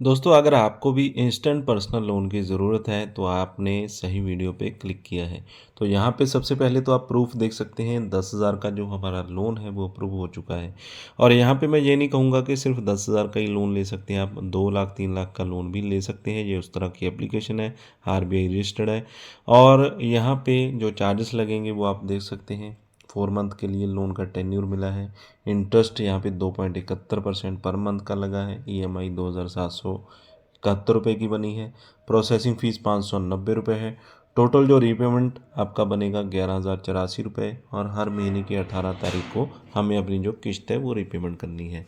दोस्तों अगर आपको भी इंस्टेंट पर्सनल लोन की ज़रूरत है तो आपने सही वीडियो पे क्लिक किया है। तो यहाँ पे सबसे पहले तो आप प्रूफ देख सकते हैं 10,000 का जो हमारा लोन है वो अप्रूव हो चुका है। और यहाँ पे मैं ये नहीं कहूँगा कि सिर्फ 10,000 का ही लोन ले सकते हैं, आप 2 लाख 3 लाख का लोन भी ले सकते हैं। ये उस तरह की एप्लीकेशन है, आरबीआई रजिस्टर्ड है। और यहाँ पे जो चार्जेस लगेंगे वो आप देख सकते हैं। 4 मंथ के लिए लोन का टेन्यूर मिला है। इंटरेस्ट यहाँ पे 2.71% पर मंथ का लगा है। ईएमआई 2,771 रुपये की बनी है। प्रोसेसिंग फ़ीस 590 रुपये है। टोटल जो रीपेमेंट आपका बनेगा 11,084 रुपये, और हर महीने की 18 तारीख को हमें अपनी जो किस्त है वो रीपेमेंट करनी है।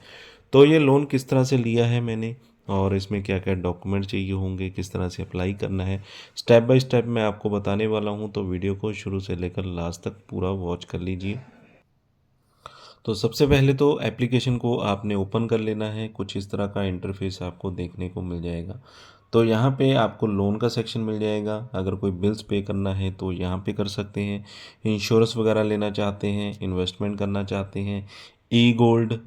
तो ये लोन किस तरह से लिया है मैंने, और इसमें क्या क्या डॉक्यूमेंट चाहिए होंगे, किस तरह से अप्लाई करना है, स्टेप बाय स्टेप मैं आपको बताने वाला हूँ। तो वीडियो को शुरू से लेकर लास्ट तक पूरा वॉच कर लीजिए। तो सबसे पहले तो एप्लीकेशन को आपने ओपन कर लेना है। कुछ इस तरह का इंटरफेस आपको देखने को मिल जाएगा। तो यहाँ पे आपको लोन का सेक्शन मिल जाएगा। अगर कोई बिल्स पे करना है तो यहाँ पे कर सकते हैं। इंश्योरेंस वगैरह लेना चाहते हैं, इन्वेस्टमेंट करना चाहते हैं, e gold,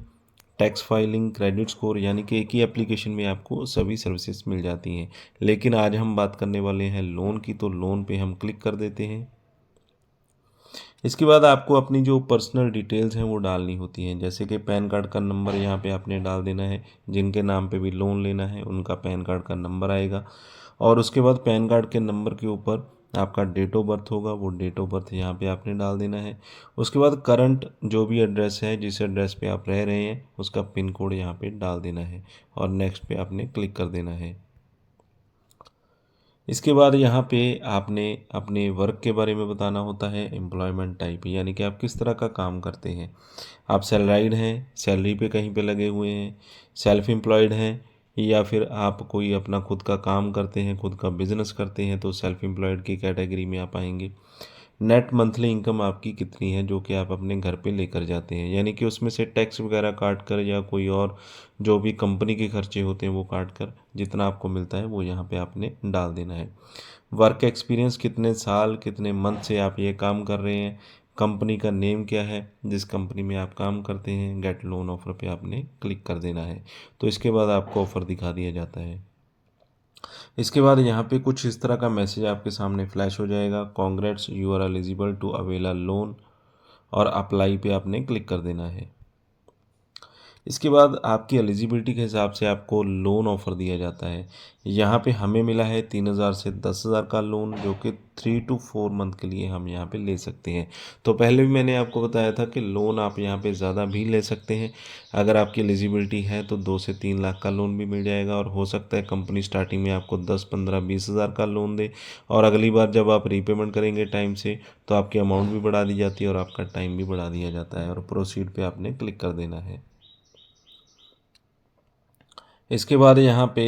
tax filing, credit score, यानी कि एक ही एप्लीकेशन में आपको सभी सर्विसेज मिल जाती हैं। लेकिन आज हम बात करने वाले हैं लोन की, तो लोन पे हम क्लिक कर देते हैं। इसके बाद आपको अपनी जो पर्सनल डिटेल्स हैं वो डालनी होती हैं, जैसे कि पैन कार्ड का नंबर यहाँ पे आपने डाल देना है। जिनके नाम पे भी लोन लेना है उनका पैन कार्ड का नंबर आएगा। और उसके बाद पैन कार्ड के नंबर के ऊपर आपका डेट ऑफ बर्थ होगा, वो डेट ऑफ बर्थ यहाँ पे आपने डाल देना है। उसके बाद करंट जो भी एड्रेस है, जिस एड्रेस पे आप रह रहे हैं, उसका पिन कोड यहाँ पे डाल देना है, और नेक्स्ट पे आपने क्लिक कर देना है। इसके बाद यहाँ पे आपने अपने वर्क के बारे में बताना होता है, एम्प्लॉयमेंट टाइप, यानी कि आप किस तरह का काम करते हैं। आप सैलराइड हैं, सैलरी पे कहीं पे लगे हुए हैं, सेल्फ एम्प्लॉयड हैं, या फिर आप कोई अपना खुद का काम करते हैं, खुद का बिजनेस करते हैं, तो सेल्फ एम्प्लॉयड की कैटेगरी में आप आएंगे। नेट मंथली इनकम आपकी कितनी है जो कि आप अपने घर पे लेकर जाते हैं, यानी कि उसमें से टैक्स वगैरह काट कर या कोई और जो भी कंपनी के खर्चे होते हैं वो काट कर जितना आपको मिलता है वो यहाँ पे आपने डाल देना है। वर्क एक्सपीरियंस, कितने साल कितने मंथ से आप ये काम कर रहे हैं, कंपनी का नेम क्या है जिस कंपनी में आप काम करते हैं, गेट लोन ऑफर पे आपने क्लिक कर देना है। तो इसके बाद आपको ऑफ़र दिखा दिया जाता है। इसके बाद यहाँ पे कुछ इस तरह का मैसेज आपके सामने फ्लैश हो जाएगा, congrats you are eligible to avail a loan, और अप्लाई पे आपने क्लिक कर देना है। इसके बाद आपकी एलिजिबिलिटी के हिसाब से आपको लोन ऑफ़र दिया जाता है। यहाँ पे हमें मिला है 3,000 से 10,000 का लोन, जो कि 3 to 4 मंथ के लिए हम यहाँ पे ले सकते हैं। तो पहले भी मैंने आपको बताया था कि लोन आप यहाँ पे ज़्यादा भी ले सकते हैं। अगर आपकी एलिजिबिलिटी है तो 2 से 3 लाख का लोन भी मिल जाएगा, और हो सकता है कंपनी स्टार्टिंग में आपको 10, 15, 20,000 का लोन दे, और अगली बार जब आप रीपेमेंट करेंगे टाइम से तो आपकी अमाउंट भी बढ़ा दी जाती है और आपका टाइम भी बढ़ा दिया जाता है, और प्रोसीड पे आपने क्लिक कर देना है। इसके बाद यहाँ पे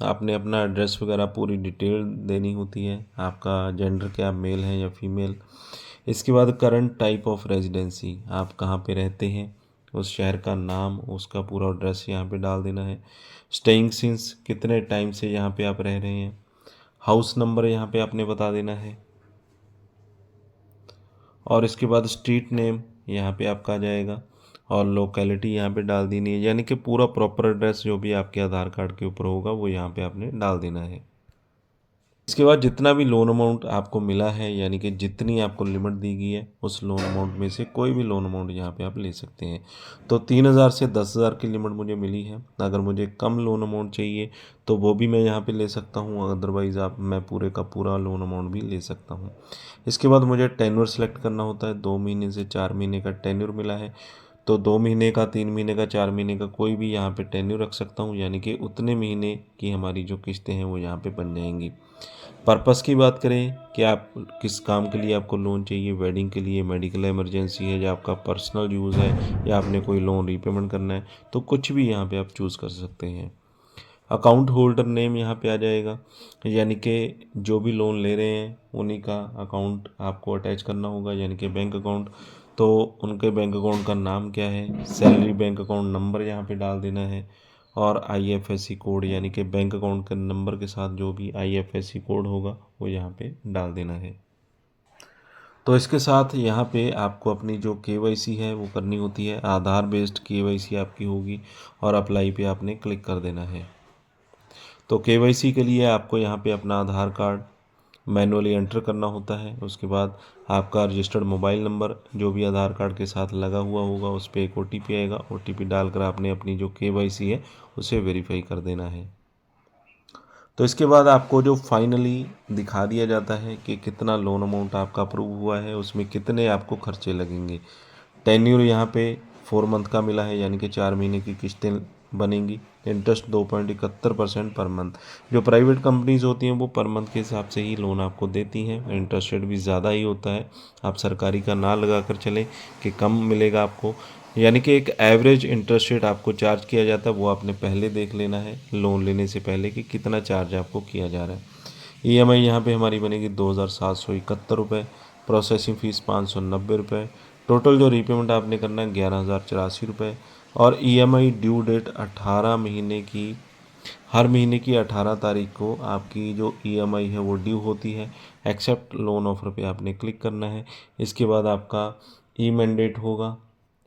आपने अपना एड्रेस वगैरह पूरी डिटेल देनी होती है, आपका जेंडर क्या, मेल है या फीमेल। इसके बाद करंट टाइप ऑफ रेजिडेंसी, आप कहाँ पे रहते हैं, उस शहर का नाम, उसका पूरा एड्रेस यहाँ पे डाल देना है। स्टेइंग सिंस, कितने टाइम से यहाँ पे आप रह रहे हैं। हाउस नंबर यहाँ पे आपने बता देना है। और इसके बाद स्ट्रीट नेम यहाँ पे आपका आ जाएगा, और लोकेलिटी यहाँ पे डाल देनी है, यानी कि पूरा प्रॉपर एड्रेस जो भी आपके आधार कार्ड के ऊपर होगा वो यहाँ पे आपने डाल देना है। इसके बाद जितना भी लोन अमाउंट आपको मिला है, यानी कि जितनी आपको लिमिट दी गई है, उस लोन अमाउंट में से कोई भी लोन अमाउंट यहाँ पे आप ले सकते हैं। तो 3,000 से 10,000 की लिमिट मुझे मिली है। अगर मुझे कम लोन अमाउंट चाहिए तो वो भी मैं यहाँ पे ले सकता हूँ, अदरवाइज़ आप मैं पूरे का पूरा लोन अमाउंट भी ले सकता हूँ। इसके बाद मुझे टेन्योर सेलेक्ट करना होता है। 2 महीने से 4 महीने का टेन्योर मिला है, तो 2 महीने का, 3 महीने का, 4 महीने का कोई भी यहाँ पे टेन्योर रख सकता हूँ, यानी कि उतने महीने की हमारी जो किस्तें हैं वो यहाँ पे बन जाएंगी। पर्पस की बात करें कि आप किस काम के लिए आपको लोन चाहिए, वेडिंग के लिए, मेडिकल इमरजेंसी है, या आपका पर्सनल यूज़ है, या आपने कोई लोन रीपेमेंट करना है, तो कुछ भी यहाँ पे आप चूज़ कर सकते हैं। अकाउंट होल्डर नेम यहाँ पे आ जाएगा, यानी कि जो भी लोन ले रहे हैं उन्हीं का अकाउंट आपको अटैच करना होगा, यानी कि बैंक अकाउंट। तो उनके बैंक अकाउंट का नाम क्या है, सैलरी बैंक अकाउंट नंबर यहाँ पे डाल देना है, और आईएफएससी कोड, यानी कि बैंक अकाउंट के नंबर के साथ जो भी आईएफएससी कोड होगा वो यहाँ पे डाल देना है। तो इसके साथ यहाँ पे आपको अपनी जो केवाईसी है वो करनी होती है, आधार बेस्ड केवाईसी आपकी होगी, और अप्लाई पे आपने क्लिक कर देना है। तो केवाईसी के लिए आपको यहाँ पे अपना आधार कार्ड मैनुअली एंटर करना होता है। उसके बाद आपका रजिस्टर्ड मोबाइल नंबर जो भी आधार कार्ड के साथ लगा हुआ होगा उस पर एक OTP आएगा। OTP डालकर आपने अपनी जो केवाईसी है उसे वेरीफाई कर देना है। तो इसके बाद आपको जो फाइनली दिखा दिया जाता है कि कितना लोन अमाउंट आपका अप्रूव हुआ है, उसमें कितने आपको खर्चे लगेंगे। टेन्यूर यहाँ पे 4 मंथ का मिला है, यानी कि 4 महीने की किस्तें बनेंगी। Interest 2.71% per month. जो प्राइवेट कंपनीज होती हैं वो पर मंथ के हिसाब से ही लोन आपको देती हैं, इंटरेस्ट रेट भी ज़्यादा ही होता है। आप सरकारी का ना लगा कर चलें कि कम मिलेगा आपको, यानी कि एक एवरेज इंटरेस्ट रेट आपको चार्ज किया जाता है, वो आपने पहले देख लेना है लोन लेने से पहले कि कितना चार्ज आपको किया जा रहा है। EMI यहाँ पे हमारी बनेगी 2,771 रुपये, प्रोसेसिंग फ़ीस 590 रुपये, टोटल जो रीपेमेंट आपने करना है 11,084 रुपये, और EMI ड्यू डेट 18 महीने की, हर महीने की 18 तारीख को आपकी जो EMI है वो ड्यू होती है। एक्सेप्ट लोन ऑफर पे आपने क्लिक करना है। इसके बाद आपका ई मैंडेट होगा।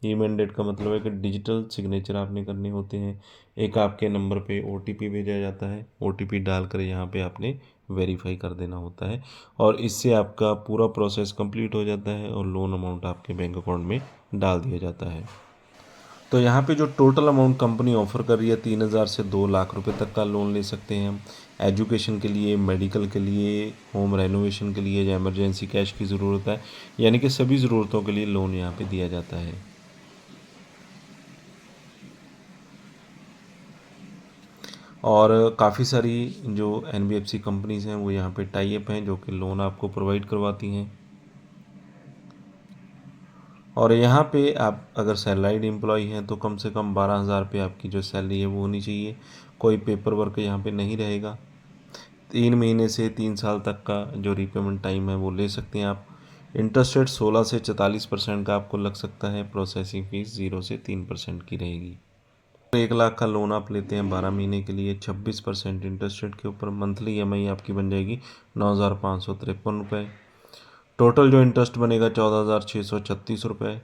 ई मैंडेट का मतलब है कि डिजिटल सिग्नेचर आपने करने होते हैं। एक आपके नंबर पे OTP भेजा जाता है, OTP डालकर यहाँ पे आपने वेरीफाई कर देना होता है, और इससे आपका पूरा प्रोसेस कंप्लीट हो जाता है और लोन अमाउंट आपके बैंक अकाउंट में डाल दिया जाता है। तो यहाँ पे जो टोटल अमाउंट कंपनी ऑफर कर रही है 3,000 से 2 लाख रुपए तक का लोन ले सकते हैं हम। एजुकेशन के लिए, मेडिकल के लिए, होम रेनोवेशन के लिए, या इमरजेंसी कैश की ज़रूरत है, यानी कि सभी ज़रूरतों के लिए लोन यहाँ पे दिया जाता है। और काफ़ी सारी जो NBFC कंपनीज़ हैं वो यहाँ पे टाई अप हैं जो कि लोन आपको प्रोवाइड करवाती हैं। और यहाँ पे आप अगर सैलरीड एम्प्लॉय हैं तो कम से कम 12,000 पे आपकी जो सैलरी है वो होनी चाहिए। कोई पेपर वर्क यहाँ पे नहीं रहेगा। 3 महीने से 3 साल तक का जो रीपेमेंट टाइम है वो ले सकते हैं आप। इंटरेस्ट रेट 16 से 44% का आपको लग सकता है। प्रोसेसिंग फ़ीस 0 से 3% की रहेगी। 1 लाख का लोन आप लेते हैं 12 महीने के लिए 26% इंटरेस्ट रेट के ऊपर, मंथली EMI आपकी बन जाएगी 9,553 रुपये। टोटल जो इंटरेस्ट बनेगा 14,636 रुपये,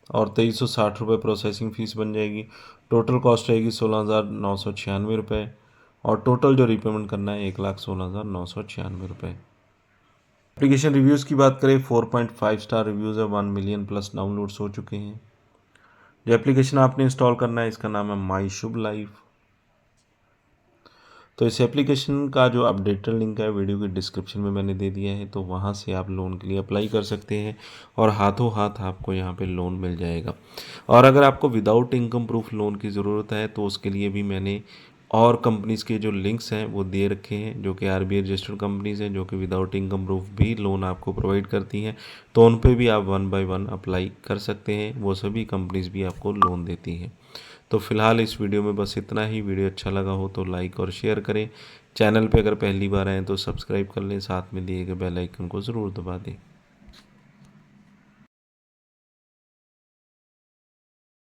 और 2,360 रुपये प्रोसेसिंग फ़ीस बन जाएगी। टोटल कॉस्ट रहेगी 16,996 रुपये, और टोटल जो रीपेमेंट करना है 1,16,996 रुपये। एप्लीकेशन रिव्यूज़ की बात करें 4.5 स्टार रिव्यूज़ है, 1 मिलियन प्लस डाउनलोड्स हो चुके हैं। जो एप्लीकेशन आपने इंस्टॉल करना है इसका नाम है माई शुभ लाइफ। तो इस एप्लीकेशन का जो अपडेटेड लिंक है वीडियो की डिस्क्रिप्शन में मैंने दे दिया है, तो वहाँ से आप लोन के लिए अप्लाई कर सकते हैं और हाथों हाथ आपको यहाँ पे लोन मिल जाएगा। और अगर आपको विदाउट इनकम प्रूफ लोन की ज़रूरत है तो उसके लिए भी मैंने और कंपनीज़ के जो लिंक्स हैं वो दे रखे हैं, जो कि RBI रजिस्टर्ड कंपनीज़ हैं जो कि विदाउट इनकम प्रूफ भी लोन आपको प्रोवाइड करती हैं। तो उन पे भी आप 1 बाय 1 अप्लाई कर सकते हैं, वो सभी कंपनीज़ भी आपको लोन देती हैं। तो फिलहाल इस वीडियो में बस इतना ही। वीडियो अच्छा लगा हो तो लाइक और शेयर करें। चैनल पे अगर पहली बार आएँ तो सब्सक्राइब कर लें, साथ में दिए गए बेल आइकन को ज़रूर दबा दें।